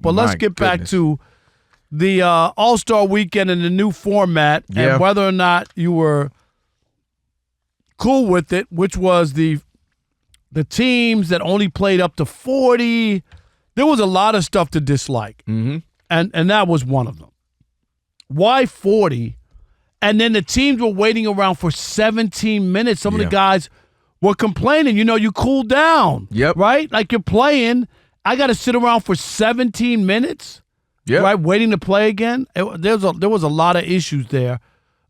But let's get back to the All-Star Weekend and the new format and whether or not you were cool with it, which was the teams that only played up to 40. There was a lot of stuff to dislike, and that was one of them. Why 40? And then the teams were waiting around for 17 minutes. Some of the guys were complaining. You cool down, right? Like you're playing. I got to sit around for 17 minutes, right, waiting to play again. There was a lot of issues there.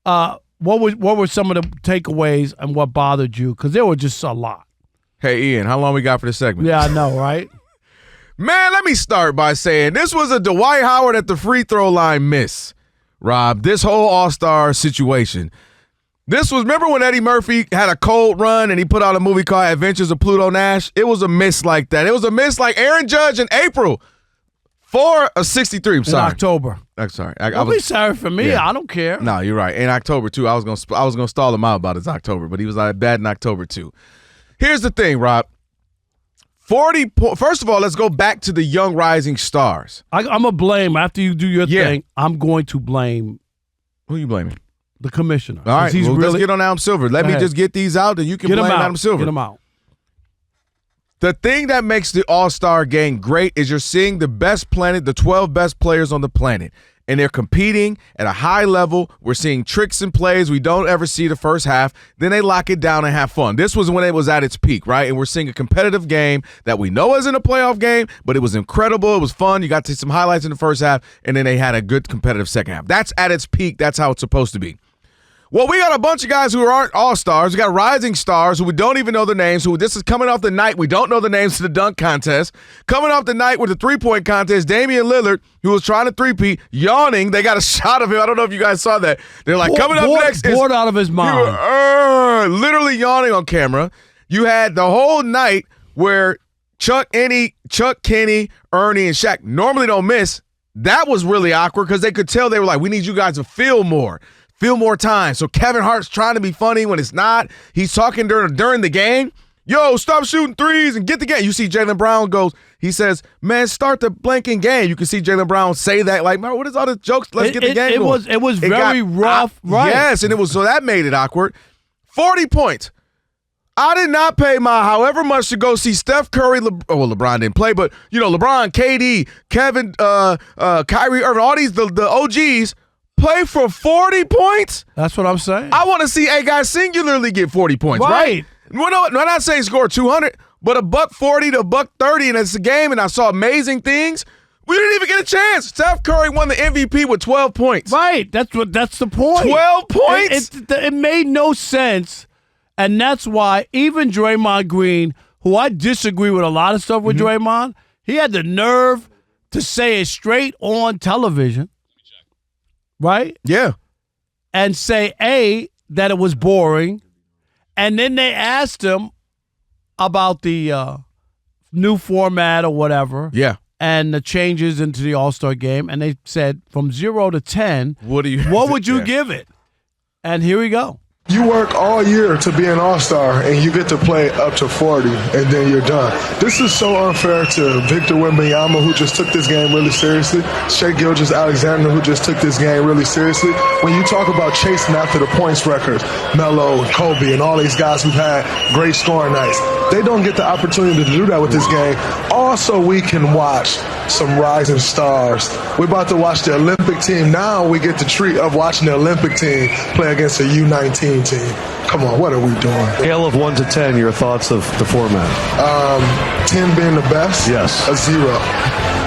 What were some of the takeaways and what bothered you? Because there were just a lot. Hey, Ian, how long we got for this segment? Yeah, I know, right? Man, let me start by saying this was a Dwight Howard at the free throw line miss, Rob. This whole All-Star situation. Remember when Eddie Murphy had a cold run and he put out a movie called Adventures of Pluto Nash? It was a miss like that. It was a miss like Aaron Judge in April for a 63. I'm sorry. In October. I'm sorry. Don't be sorry for me. Yeah. I don't care. No, you're right. In October, too. I was gonna stall him out about his October, but he was bad in October, too. Here's the thing, Rob. 40 First of all, let's go back to the young rising stars. I'm going to blame, after you do your thing, I'm going to blame. Who are you blaming? The commissioner. All right, let's get on Adam Silver. Let me just get these out, and you can blame Adam Silver. Get them out. The thing that makes the All-Star game great is you're seeing the best planet, the 12 best players on the planet, and they're competing at a high level. We're seeing tricks and plays we don't ever see the first half. Then they lock it down and have fun. This was when it was at its peak, right? And we're seeing a competitive game that we know isn't a playoff game, but it was incredible. It was fun. You got to see some highlights in the first half, and then they had a good competitive second half. That's at its peak. That's how it's supposed to be. Well, we got a bunch of guys who aren't all-stars. We got rising stars who we don't even know their names. This is coming off the night we don't know the names to the dunk contest. Coming off the night with the three-point contest, Damian Lillard, who was trying to three-peat, yawning. They got a shot of him. I don't know if you guys saw that. They're like, coming up next. Bored out of his mind. Literally yawning on camera. You had the whole night where Chuck, Kenny, Ernie, and Shaq normally don't miss. That was really awkward because they could tell they were like, we need you guys to feel more time. So Kevin Hart's trying to be funny when it's not. He's talking during the game. Yo, stop shooting threes and get the game. You see Jaylen Brown he says, man, start the blanking game. You can see Jaylen Brown say that, like, man, what is all the jokes? Let's get the game going. It was very rough, right? Yes, and so that made it awkward. 40 points. I did not pay my however much to go see Steph Curry. LeBron didn't play, but, LeBron, KD, Kevin, Kyrie Irving, all these, the OGs, play for 40 points? That's what I'm saying. I want to see a guy singularly get 40 points, right? We're not saying score 200, but $140 to $130, and it's a game, and I saw amazing things. We didn't even get a chance. Steph Curry won the MVP with 12 points. Right. That's the point. 12 points? It made no sense, and that's why even Draymond Green, who I disagree with a lot of stuff with Draymond, he had the nerve to say it straight on television. Right? Yeah. And say, that it was boring. And then they asked him about the new format or whatever. Yeah. And the changes into the All-Star game. And they said, from 0 to 10, what would you give it? And here we go. You work all year to be an all-star, and you get to play up to 40, and then you're done. This is so unfair to Victor Wembanyama, who just took this game really seriously, Shai Gilgeous-Alexander, who just took this game really seriously. When you talk about chasing after the points records, Melo and Kobe and all these guys who've had great scoring nights, they don't get the opportunity to do that with this game. Also, we can watch some rising stars. We're about to watch the Olympic team. Now we get the treat of watching the Olympic team play against a U19 team. Come on, what are we doing? Scale of 1 to 10, your thoughts of the format? 10 being the best? Yes. A 0.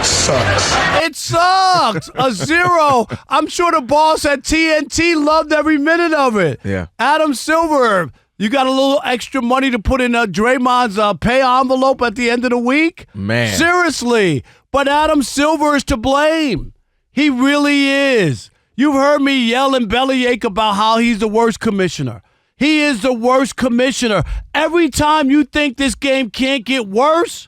Sucks. It sucks. A 0. I'm sure the boss at TNT loved every minute of it. Yeah. Adam Silver, you got a little extra money to put in Draymond's pay envelope at the end of the week? Man. Seriously. But Adam Silver is to blame. He really is. You've heard me yell and bellyache about how he's the worst commissioner. He is the worst commissioner. Every time you think this game can't get worse,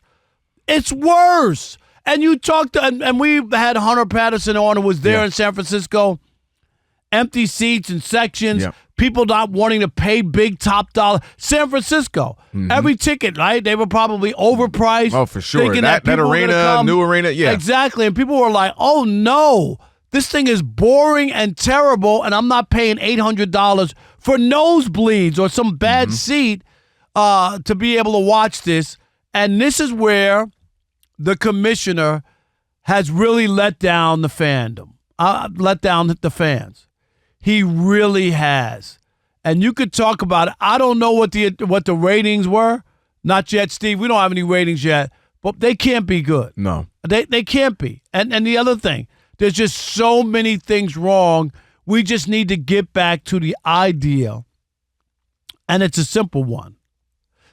it's worse. And you talked to, and we had Hunter Patterson on who was there in San Francisco. Empty seats and sections. Yep. people not wanting to pay big top dollar. San Francisco, every ticket, right? They were probably overpriced. Oh, for sure. Thinking That arena, new arena, yeah. Exactly. And people were like, oh, no, this thing is boring and terrible, and I'm not paying $800 for nosebleeds or some bad seat to be able to watch this. And this is where the commissioner has really let down the fandom, let down the fans. He really has. And you could talk about it. I don't know what the ratings were. Not yet, Steve. We don't have any ratings yet. But they can't be good. No. They can't be. And the other thing, there's just so many things wrong. We just need to get back to the idea. And it's a simple one.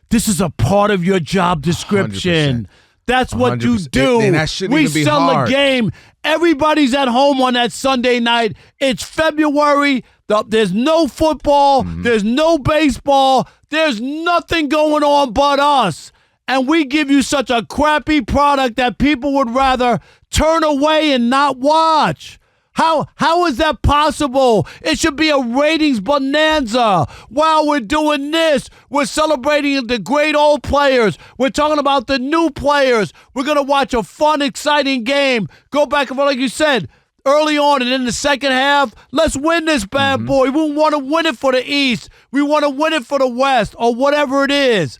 This is a part of your job description. 100%. That's what you do. And that shouldn't we even be sell hard. a game. Everybody's at home on that Sunday night. It's February. There's no football. There's no baseball. There's nothing going on but us. And we give you such a crappy product that people would rather turn away and not watch. How is that possible? It should be a ratings bonanza. While we're doing this, we're celebrating the great old players. We're talking about the new players. We're going to watch a fun, exciting game. Go back and forth, like you said, early on and in the second half. Let's win this bad boy. We want to win it for the East. We want to win it for the West or whatever it is.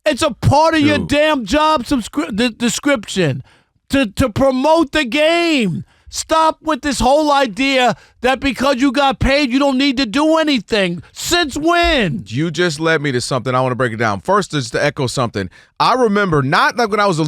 It's a part of your damn job description to promote the game. Stop with this whole idea that because you got paid, you don't need to do anything. Since when? You just led me to something. I want to break it down. First, just to echo something. I remember, not like when I was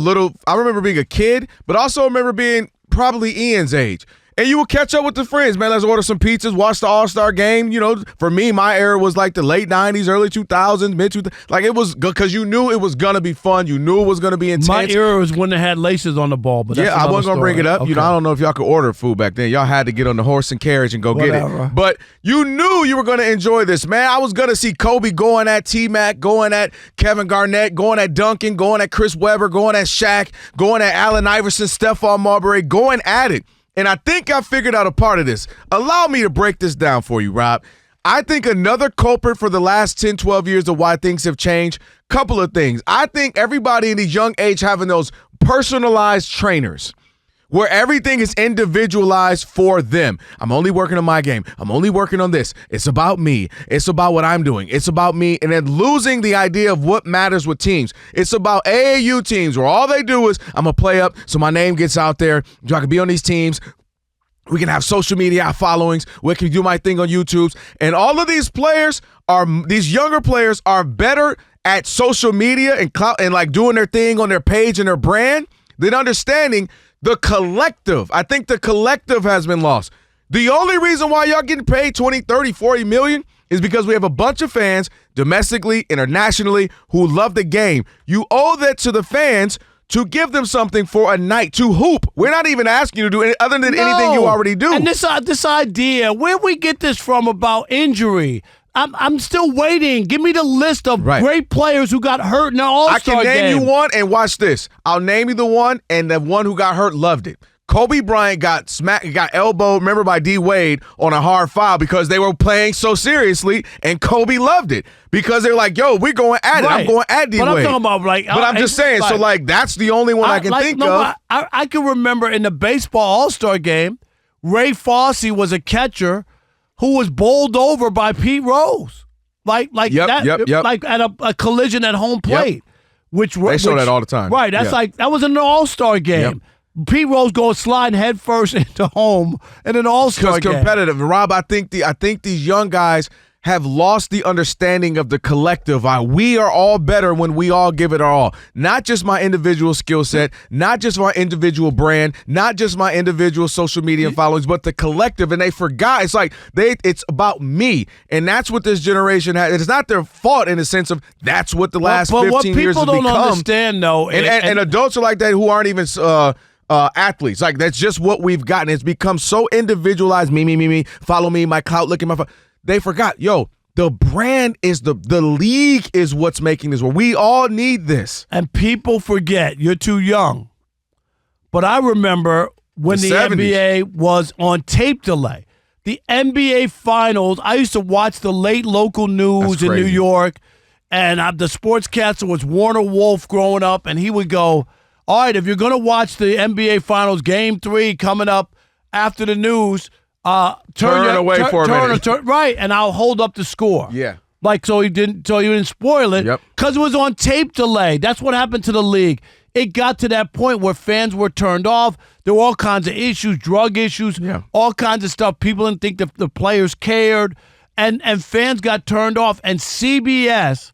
I remember being a kid, but also remember being probably Ian's age. And you would catch up with the friends, man. Let's order some pizzas, watch the All-Star game. You know, for me, my era was like the late 90s, early 2000s, mid-2000s. Like, it was because you knew it was going to be fun. You knew it was going to be intense. My era was when they had laces on the ball. But that's I wasn't going to bring it up. Okay. You know, I don't know if y'all could order food back then. Y'all had to get on the horse and carriage and go get it. But you knew you were going to enjoy this, man. I was going to see Kobe going at T-Mac, going at Kevin Garnett, going at Duncan, going at Chris Webber, going at Shaq, going at Allen Iverson, Stephon Marbury, going at it. And I think I figured out a part of this. Allow me to break this down for you, Rob. I think another culprit for the last 10, 12 years of why things have changed, couple of things. I think everybody in the young age having those personalized trainers where everything is individualized for them. I'm only working on my game. I'm only working on this. It's about me. It's about what I'm doing. It's about me. And then losing the idea of what matters with teams. It's about AAU teams where all they do is I'm going to play up so my name gets out there. So I can be on these teams. We can have social media followings. We can do my thing on YouTube. And all of these younger players are better at social media and like doing their thing on their page and their brand than understanding the collective. I think the collective has been lost. The only reason why y'all getting paid 20, 30, 40 million is because we have a bunch of fans domestically, internationally who love the game. You owe that to the fans to give them something for a night to hoop. We're not even asking you to do any other than anything you already do. And this idea, where we get this from about injury? I'm still waiting. Give me the list of great players who got hurt in the All-Star game. I can name you one, and watch this. I'll name you the one, and the one who got hurt loved it. Kobe Bryant got elbowed, remember, by D. Wade on a hard foul because they were playing so seriously, and Kobe loved it because they're like, yo, we're going at it. I'm going at D. Wade. But I'm talking about, like... But I'm just saying, so, like, that's the only one I can think of. I can remember in the baseball All-Star game, Ray Fosse was a catcher who was bowled over by Pete Rose. Like at a collision at home plate. Which they show that all the time. Right, that's that was in an All-Star game. Pete Rose going sliding head first into home in an All-Star game. Because competitive. Rob, I think these young guys have lost the understanding of the collective. We are all better when we all give it our all. Not just my individual skill set, not just my individual brand, not just my individual social media followings, but the collective. And they forgot. It's like it's about me. And that's what this generation has. It's not their fault in the sense of that's what the last 15 years has become. But what people don't understand, though. And adults are like that who aren't even athletes. Like, that's just what we've gotten. It's become so individualized. Me, follow me, my clout, look at my phone. They forgot, the brand is the league is what's making this work. We all need this. And people forget, you're too young. But I remember when the 70s. NBA was on tape delay. the NBA Finals. I used to watch the late local news in New York, and the sportscaster was Warner Wolf growing up, and he would go, all right, if you're going to watch the NBA Finals, Game 3 coming up after the news, turn away for a minute. Right, and I'll hold up the score. Yeah. Like, so you didn't spoil it. Yep. Because it was on tape delay. That's what happened to the league. It got to that point where fans were turned off. There were all kinds of issues, drug issues, all kinds of stuff. People didn't think the players cared. And fans got turned off. And CBS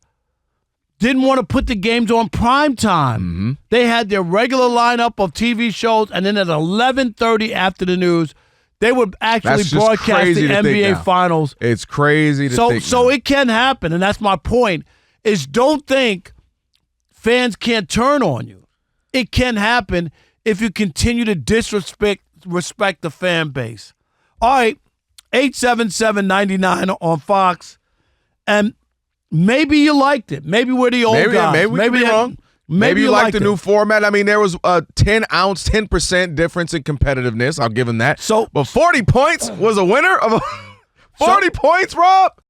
didn't want to put the games on prime time. Mm-hmm. They had their regular lineup of TV shows, and then at 11:30 after the news, they would actually broadcast the NBA Finals. It's crazy to think. So it can happen, and that's my point, is don't think fans can't turn on you. It can happen if you continue to disrespect the fan base. All right, 877-99 on Fox, and maybe you liked it. Maybe we're the old guys. Maybe we could be wrong. Maybe you like the new format. I mean, there was a 10% difference in competitiveness. I'll give him that. But 40 points was a winner of 40 points, Rob?